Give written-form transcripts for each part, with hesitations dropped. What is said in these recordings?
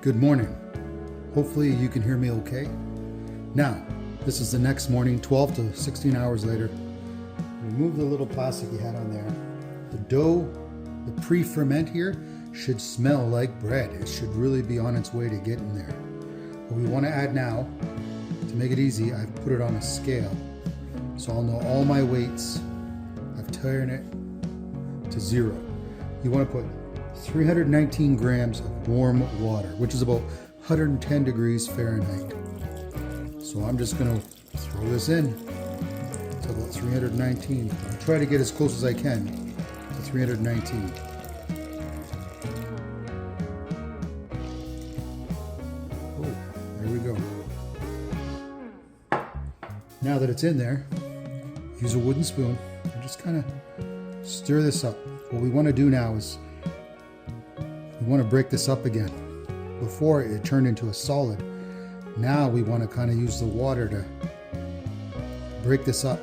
Good morning. Hopefully you can hear me okay. Now, this is the next morning, 12 to 16 hours later. Remove the little plastic you had on there. The dough, the pre-ferment here, should smell like bread. It should really be on its way to getting there. What we want to add now, to make it easy, I've put it on a scale. So I'll know all my weights. I've turned it to 0. You want to put 319 grams of warm water, which is about 110 degrees Fahrenheit. So I'm just going to throw this in to about 319. I'll try to get as close as I can to 319. Oh, there we go. Now that it's in there, use a wooden spoon and just kind of stir this up. What we want to do now is we want to break this up again. Before it turned into a solid. Now we want to kind of use the water to break this up.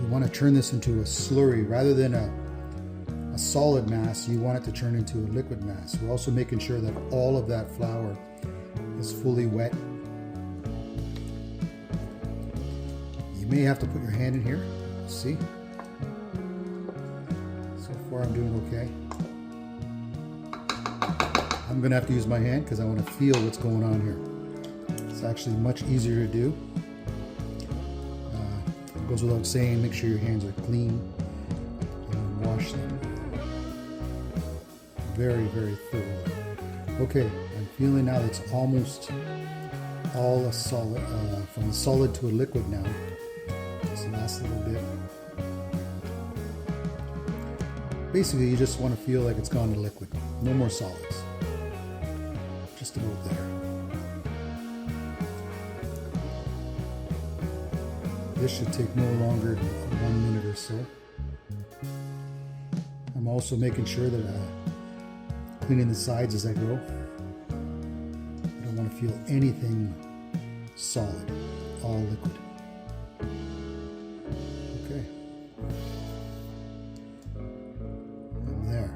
We want to turn this into a slurry rather than a solid mass. You want it to turn into a liquid mass. We're also making sure that all of that flour is fully wet. You may have to put your hand in here. See? So far I'm doing okay. I'm going to have to use my hand because I want to feel what's going on here. It's actually much easier to do. It goes without saying, make sure your hands are clean and wash them very, very thoroughly. Okay, I'm feeling now it's almost all a solid, from a solid to a liquid now. This last little bit. Basically, you just want to feel like it's gone to liquid. No more solids. Just about there. This should take no longer than 1 minute or so. I'm also making sure that cleaning the sides as I go. I don't want to feel anything solid, all liquid. Okay. I'm there.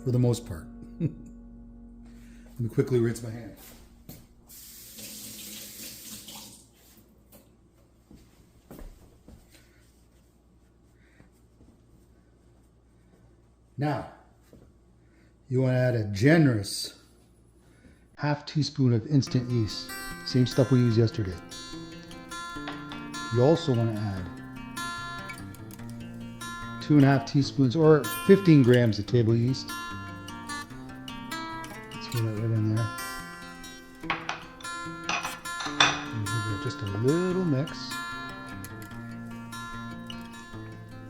For the most part. Let me quickly rinse my hand. Now, you want to add a generous ½ teaspoon of instant yeast. Same stuff we used yesterday. You also want to add 2½ teaspoons or 15 grams of table yeast. Throw that right in there. And give it just a little mix.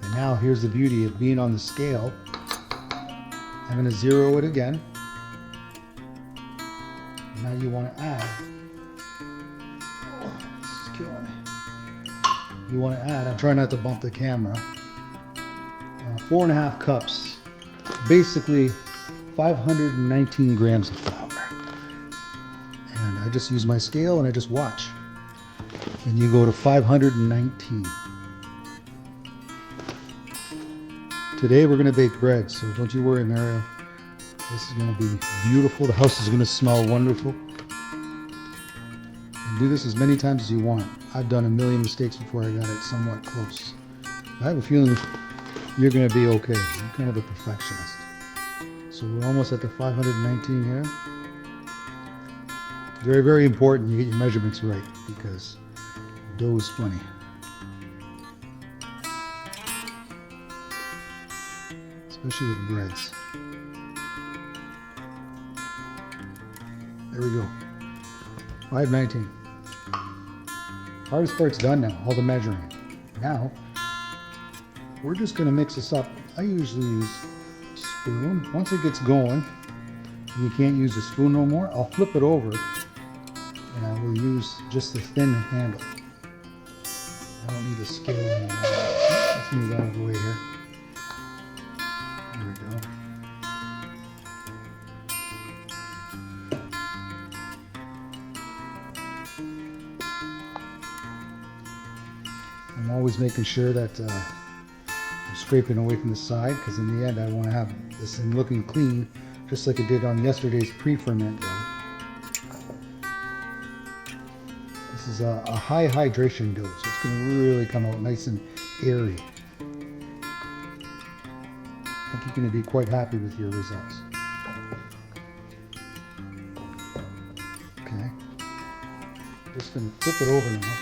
And now here's the beauty of being on the scale. I'm going to zero it again. And now you want to add. Oh, this is killing me. You want to add. I'm trying not to bump the camera. 4½ cups. Basically 519 grams of flour. And I just use my scale and I just watch. And you go to 519. Today we're going to bake bread, so don't you worry, Mario. This is going to be beautiful. The house is going to smell wonderful. And do this as many times as you want. I've done a million mistakes before I got it somewhat close. I have a feeling you're going to be okay. You're kind of a perfectionist. So we're almost at the 519 here. Very, very important you get your measurements right because dough is funny. Especially with breads. There we go. 519. Hardest part's done now, all the measuring. Now, we're just going to mix this up. I usually use a spoon. Once it gets going, and you can't use a spoon no more, I'll flip it over and I will use just the thin handle. I don't need a scale anymore. Let's move out of the way here. There we go. I'm always making sure that I'm scraping away from the side because in the end I want to have this thing looking clean, just like it did on yesterday's pre-ferment dough. This is a high hydration dough, so it's going to really come out nice and airy. I think you're going to be quite happy with your results. Okay, just going to flip it over now.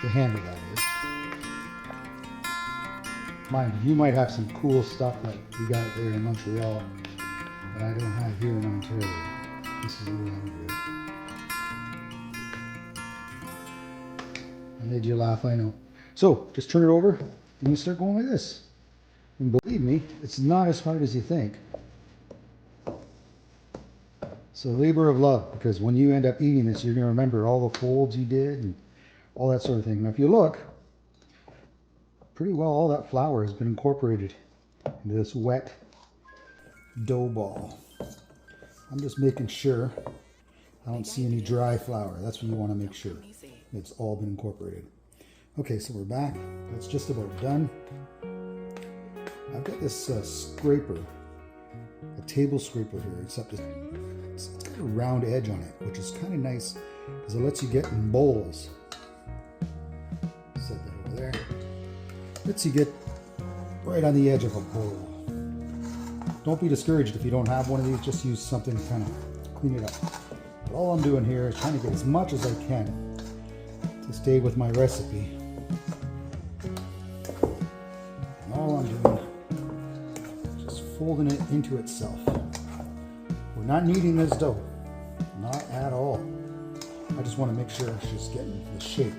The handle, that is. Mind you, might have some cool stuff like we got there in Montreal that I don't have here in Ontario. This is the way I do it. I made you laugh, I know. So, just turn it over and you start going like this. And believe me, it's not as hard as you think. It's a labor of love, because when you end up eating this, you're going to remember all the folds you did and all that sort of thing. Now, if you look, pretty well all that flour has been incorporated into this wet dough ball. I'm just making sure I don't see any dry flour. That's what you want to make sure. It's all been incorporated. Okay, so we're back. That's just about done. I've got this scraper, a table scraper here, except it's got a round edge on it, which is kind of nice because it lets you get in bowls. Set that over there. Lets you get right on the edge of a bowl. Don't be discouraged if you don't have one of these. Just use something to kind of clean it up. But all I'm doing here is trying to get as much as I can to stay with my recipe. And all I'm doing is just folding it into itself. We're not kneading this dough. Not at all. I just want to make sure she's getting the shape.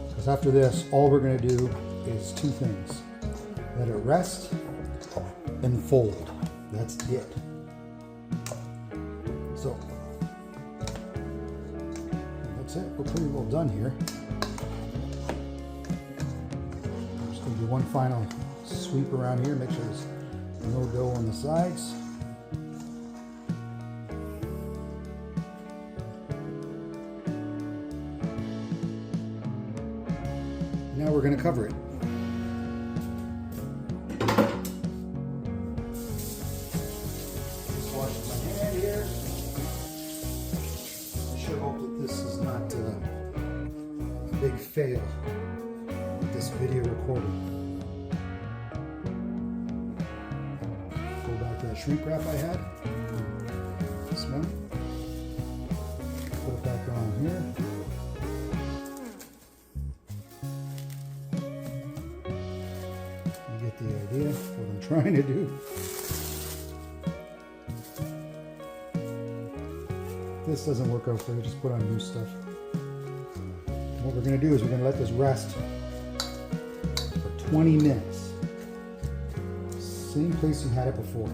Because after this, all we're going to do is two things. Let it rest and fold. That's it. So, that's it. We're pretty well done here. I'm just going to do one final sweep around here. Make sure there's no dough on the sides. Now we're going to cover it. Just wash my hand here. I sure hope that this is not a big fail with this video recording. Go back to that shrink wrap I had. This one. Put it back on here. The idea what I'm trying to do. This doesn't work out for you, just put on new stuff. And what we're going to do is we're going to let this rest for 20 minutes. Same place you had it before.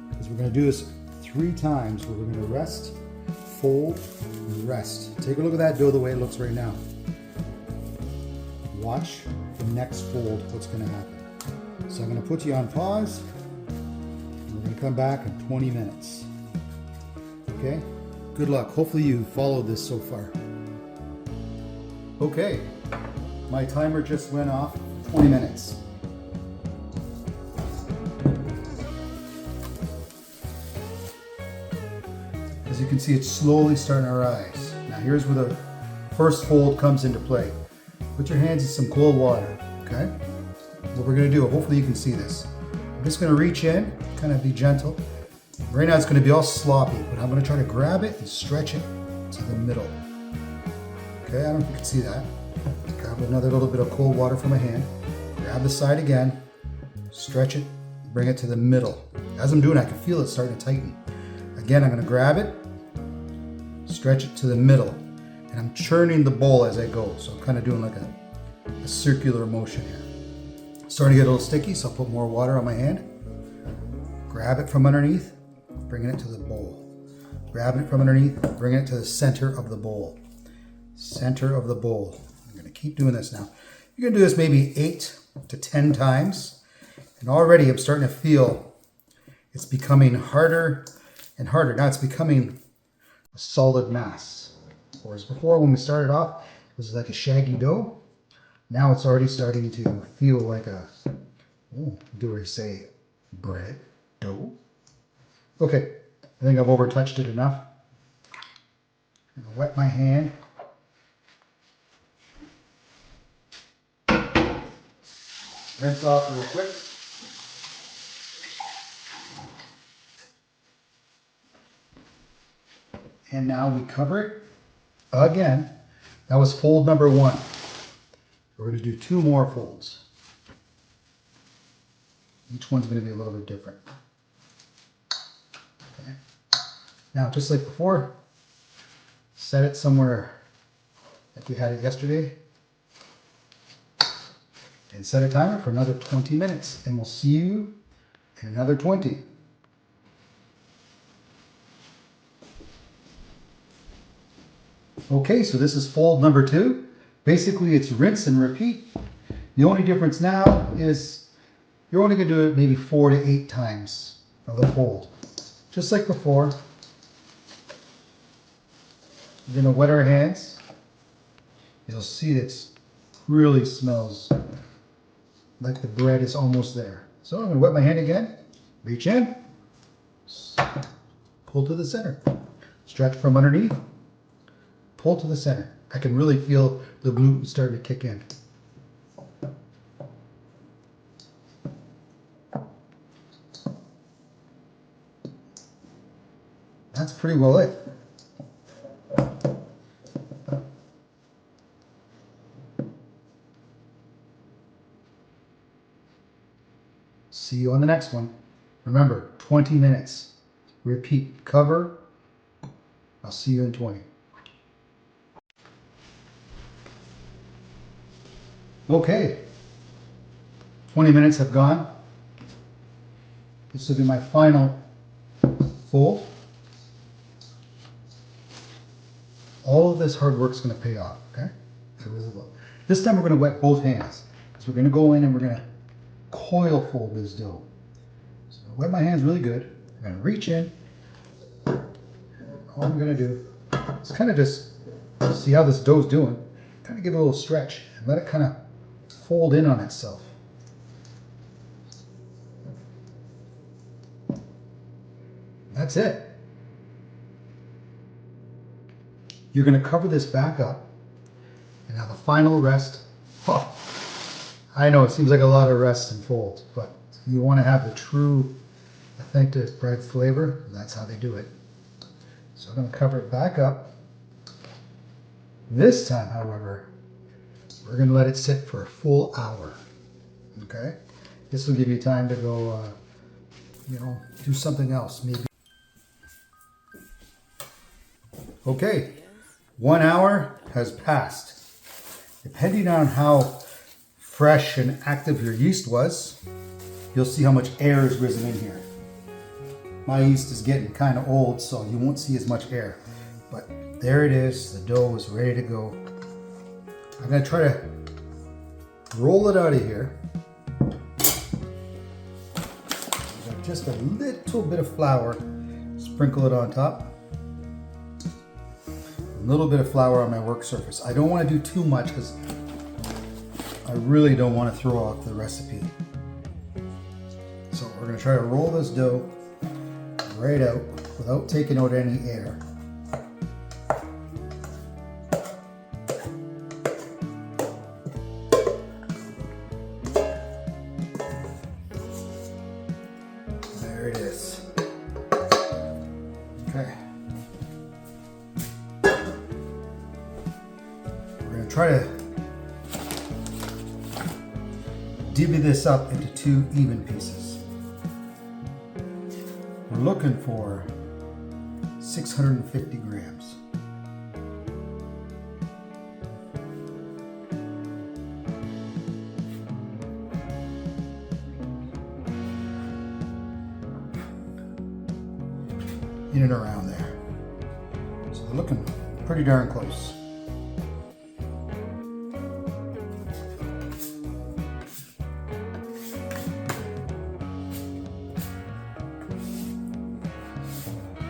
Because we're going to do this 3 times where we're going to rest, fold, and rest. Take a look at that dough the way it looks right now. Watch the next fold, what's going to happen. So I'm going to put you on pause. And we're going to come back in 20 minutes. Okay? Good luck. Hopefully you followed this so far. Okay. My timer just went off. 20 minutes. As you can see, it's slowly starting to rise. Now here's where the first fold comes into play. Put your hands in some cold water, okay? What we're gonna do, hopefully you can see this. I'm just gonna reach in, kind of be gentle. Right now it's gonna be all sloppy, but I'm gonna try to grab it and stretch it to the middle. Okay, I don't know if you can see that. Grab another little bit of cold water from my hand. Grab the side again, stretch it, bring it to the middle. As I'm doing, I can feel it starting to tighten. Again, I'm gonna grab it, stretch it to the middle. And I'm churning the bowl as I go. So I'm kind of doing like a circular motion here. Starting to get a little sticky, so I'll put more water on my hand. Grab it from underneath, bringing it to the bowl. Grabbing it from underneath, bringing it to the center of the bowl. Center of the bowl. I'm going to keep doing this now. You're going to do this maybe 8 to 10 times. And already I'm starting to feel it's becoming harder and harder. Now it's becoming a solid mass. Whereas before, when we started off, it was like a shaggy dough. Now it's already starting to feel like a, oh, do I say bread dough? Okay, I think I've overtouched it enough. I'm gonna wet my hand. Rinse off real quick. And now we cover it again. That was fold number 1. We're going to do 2 more folds. Each one's going to be a little bit different. Okay. Now, just like before, set it somewhere like we had it yesterday. And set a timer for another 20 minutes. And we'll see you in another 20. Okay, so this is fold number 2. Basically, it's rinse and repeat. The only difference now is you're only going to do it maybe 4 to 8 times of the fold. Just like before. We're going to wet our hands. You'll see it really smells like the bread is almost there. So I'm going to wet my hand again. Reach in. Pull to the center. Stretch from underneath. Pull to the center. I can really feel the gluten starting to kick in. That's pretty well it. See you on the next one. Remember, 20 minutes. Repeat. Cover. I'll see you in 20. Okay. 20 minutes have gone. This will be my final fold. All of this hard work is going to pay off, okay? This time we're going to wet both hands. So we're going to go in and we're going to coil fold this dough. So wet my hands really good. I'm going to reach in. All I'm going to do is kind of just see how this dough's doing. Kind of give it a little stretch and let it kind of fold in on itself. That's it. You're going to cover this back up. And now the final rest. Oh, I know it seems like a lot of rest and folds, but you want to have the true authentic bread flavor. That's how they do it. So I'm going to cover it back up. This time, however, we're going to let it sit for a full hour. Okay? This will give you time to go, do something else, maybe. Okay, 1 hour has passed. Depending on how fresh and active your yeast was, you'll see how much air has risen in here. My yeast is getting kind of old, so you won't see as much air. But there it is, the dough is ready to go. I'm going to try to roll it out of here. Just a little bit of flour, sprinkle it on top. A little bit of flour on my work surface. I don't want to do too much because I really don't want to throw off the recipe. So we're going to try to roll this dough right out without taking out any air. There it is. Okay. We're going to try to divvy this up into 2 even pieces. We're looking for 650 grams. In and around there. So they're looking pretty darn close.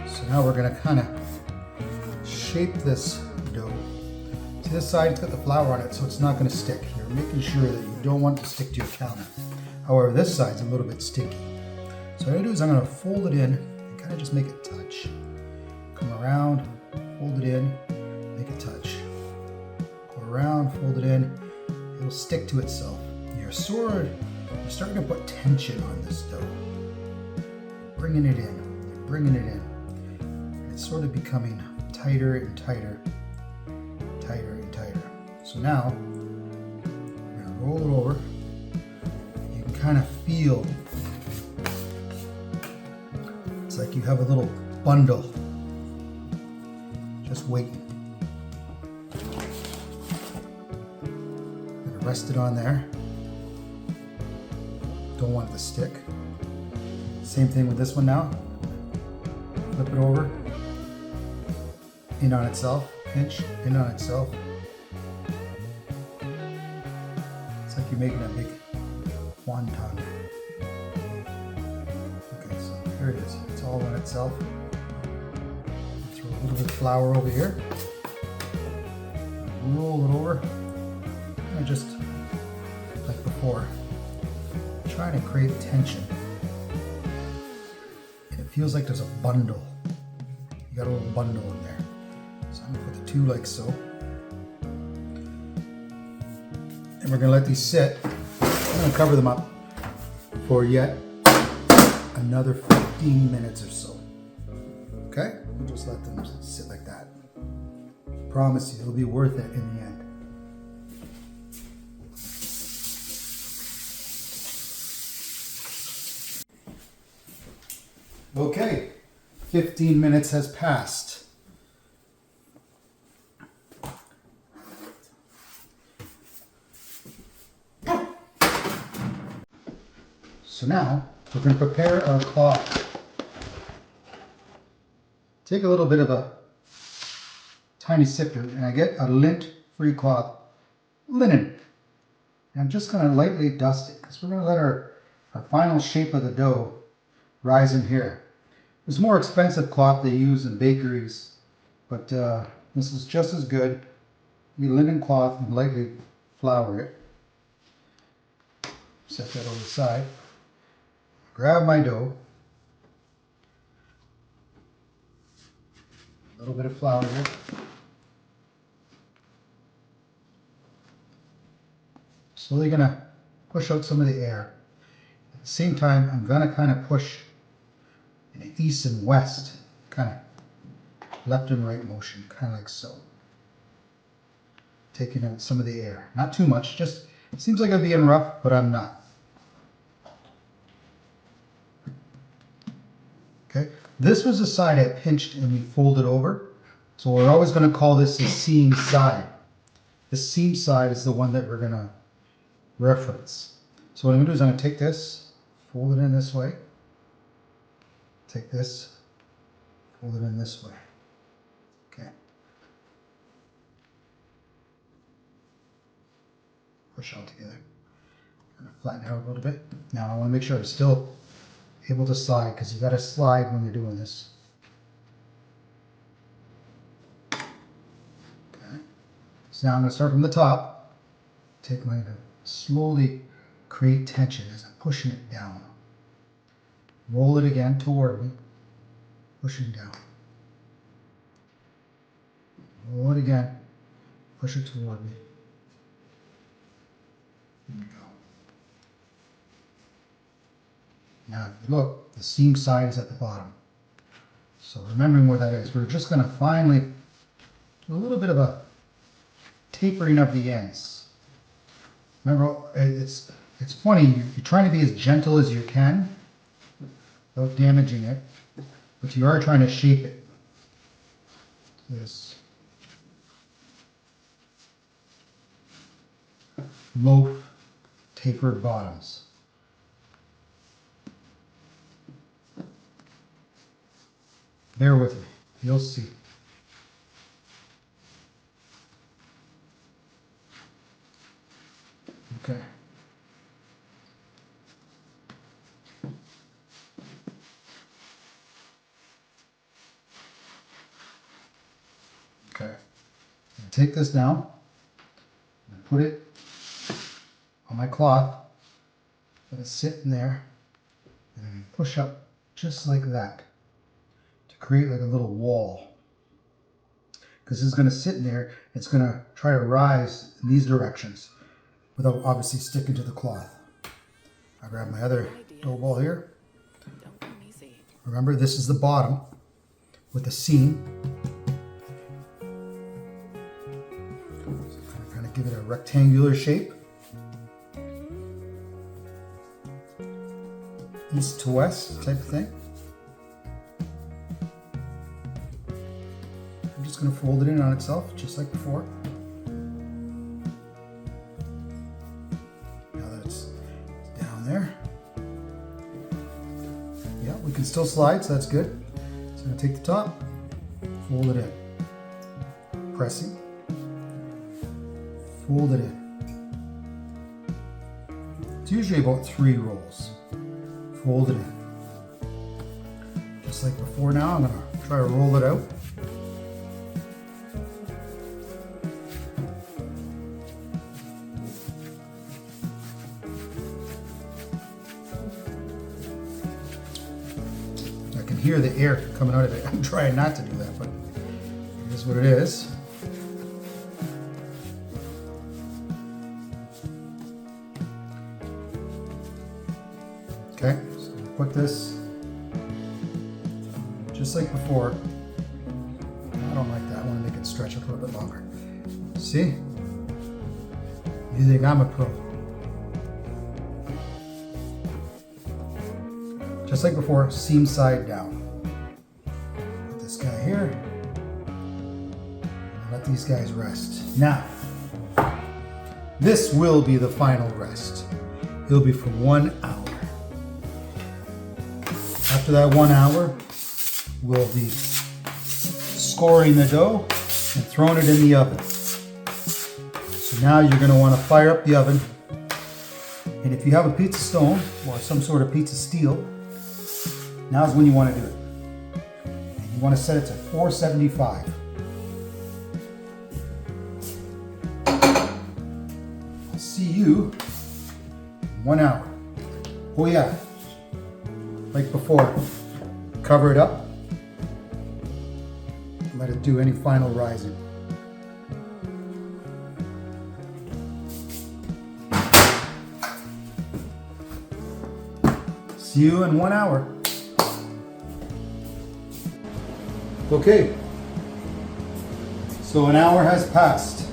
So now we're going to kind of shape this dough till this side's got the flour on it, so it's not going to stick. You're making sure that you don't want it to stick to your counter. However, this side's a little bit sticky. So what I'm going to do is I'm going to fold it in and kind of just make it touch. Come around, fold it in, make it touch. Go around, fold it in. It'll stick to itself. You're starting to put tension on this dough. Bringing it in. You're bringing it in. And it's sort of becoming tighter and tighter. Tighter and tighter. So now, I'm going to roll it over. You can kind of feel, it's like you have a little bundle just waiting. I'm going to rest it on there. Don't want it to stick. Same thing with this one now. Flip it over. In on itself. Pinch, in on itself. It's like you're making a big wonton. Okay, so here it is. It's all on itself. Throw a little bit of flour over here. Roll it over. And just like before, trying to create tension. And it feels like there's a bundle. You got a little bundle in there. So I'm going to put the two like so. And we're going to let these sit. I'm going to cover them up for yet another 15 minutes or so. Okay? We'll just let them sit like that. Promise you, it'll be worth it in the end. Okay, 15 minutes has passed. So now we're going to prepare our cloth. Take a little bit of a tiny sifter and I get a lint-free cloth, linen. And I'm just going to lightly dust it because we're going to let our final shape of the dough rise in here. There's more expensive cloth they use in bakeries, but this is just as good. You linen cloth and lightly flour it. Set that over the side. Grab my dough. A little bit of flour here. Slowly gonna push out some of the air. At the same time, I'm gonna kind of push in an east and west, kind of left and right motion, kind of like so. Taking out some of the air. Not too much, just it seems like I'm being rough, but I'm not. Okay, this was the side I pinched and we folded over. So we're always going to call this the seam side. The seam side is the one that we're going to reference. So what I'm going to do is I'm going to take this, fold it in this way. Take this, fold it in this way. Okay. Push all together. Kind of flatten it out a little bit. Now I want to make sure it's still able to slide because you got to slide when you're doing this. Okay. So now I'm going to start from the top. Take my slowly create tension as I'm pushing it down. Roll it again toward me, pushing down. Roll it again, push it toward me. There we go. Now, look, the seam side is at the bottom. So remembering where that is, we're just going to finally do a little bit of a tapering of the ends. Remember, it's funny, you're trying to be as gentle as you can without damaging it, but you are trying to shape it. This loaf tapered bottoms. Bear with me, you'll see. Okay. Okay. Take this now. put it on my cloth. Let it sit in there and push up just like that to create like a little wall. Because it's going to sit in there, it's going to try to rise in these directions without obviously sticking to the cloth. I grab my other dough ball here. Remember, this is the bottom with the seam. So kind of give it a rectangular shape. East to west type of thing. I'm just going to fold it in on itself, just like before. Now that it's down there. Yeah, we can still slide, so that's good. So I'm going to take the top, fold it in. Pressing. Fold it in. It's usually about 3 rolls. Fold it in. Just like before now, I'm going to try to roll it out. I can hear the air coming out of it. I'm trying not to do that, but it is what it is. Okay, so put this just like before. I don't like that. I want to make it stretch a little bit longer. See? You think I'm a pro? Just like before, seam side down. Put this guy here. Let these guys rest. Now, this will be the final rest. It'll be for 1 hour. After that 1 hour, we'll be scoring the dough and throwing it in the oven. So now you're going to want to fire up the oven. And if you have a pizza stone or some sort of pizza steel, now's when you want to do it. And you want to set it to 475. I'll see you in 1 hour. Oh yeah. Like before, cover it up, let it do any final rising. See you in 1 hour. Okay, so an hour has passed.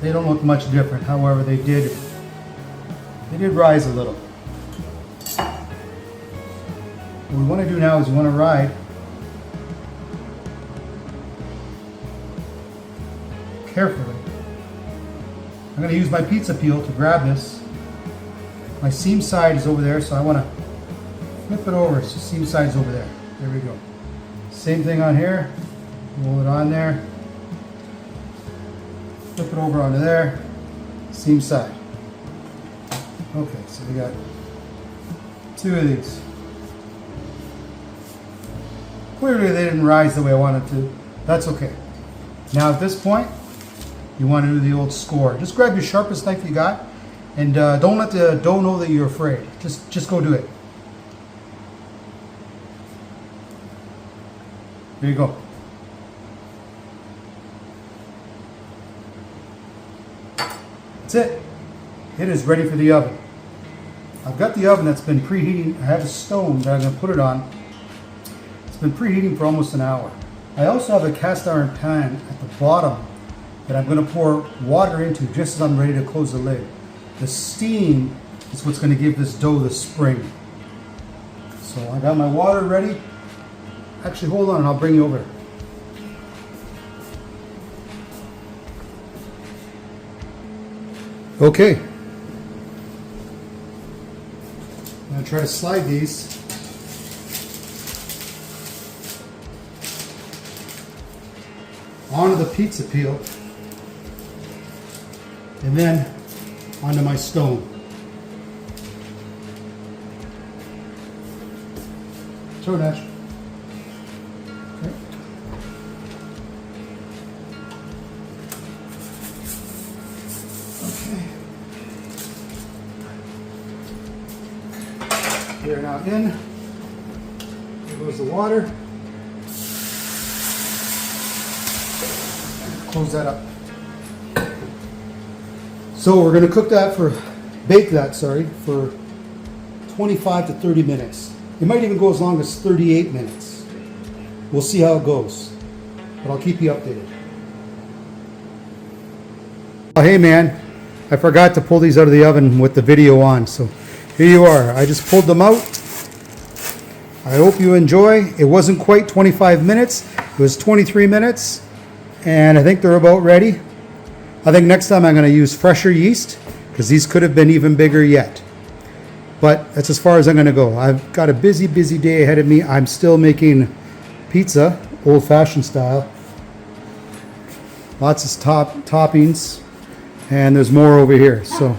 They don't look much different. However, they did rise a little. What we want to do now is we want to ride carefully. I'm going to use my pizza peel to grab this. My seam side is over there, so I want to flip it over. So seam side is over there. There we go. Same thing on here. Roll it on there. Flip it over onto there. Seam side. Okay, so we got 2 of these. Clearly they didn't rise the way I wanted to. That's okay. Now at this point, you want to do the old score. Just grab your sharpest knife you got, and don't let the dough know that you're afraid. Just go do it. There you go. That's it. It is ready for the oven. I've got the oven that's been preheating. I have a stone that I'm going to put it on. It's been preheating for almost an hour. I also have a cast iron pan at the bottom that I'm going to pour water into just as I'm ready to close the lid. The steam is what's going to give this dough the spring. So I got my water ready. Actually, hold on and I'll bring you over. Okay. I'm going to try to slide these. Onto the pizza peel. And then onto my stone. Throw it at you. Okay. in. There goes the water. Close that up. So we're going to bake that for 25 to 30 minutes. It might even go as long as 38 minutes. We'll see how it goes, but I'll keep you updated. Oh, hey man, I forgot to pull these out of the oven with the video on, so here you are. I just pulled them out. I hope you enjoy. It wasn't quite 25 minutes. It was 23 minutes, and I think they're about ready. I think next time I'm going to use fresher yeast, because these could have been even bigger yet. But that's as far as I'm going to go. I've got a busy day ahead of me. I'm still making pizza, old-fashioned style. Lots of toppings, and there's more over here. So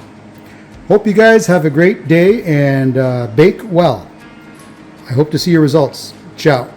hope you guys have a great day and bake well. I hope to see your results. Ciao.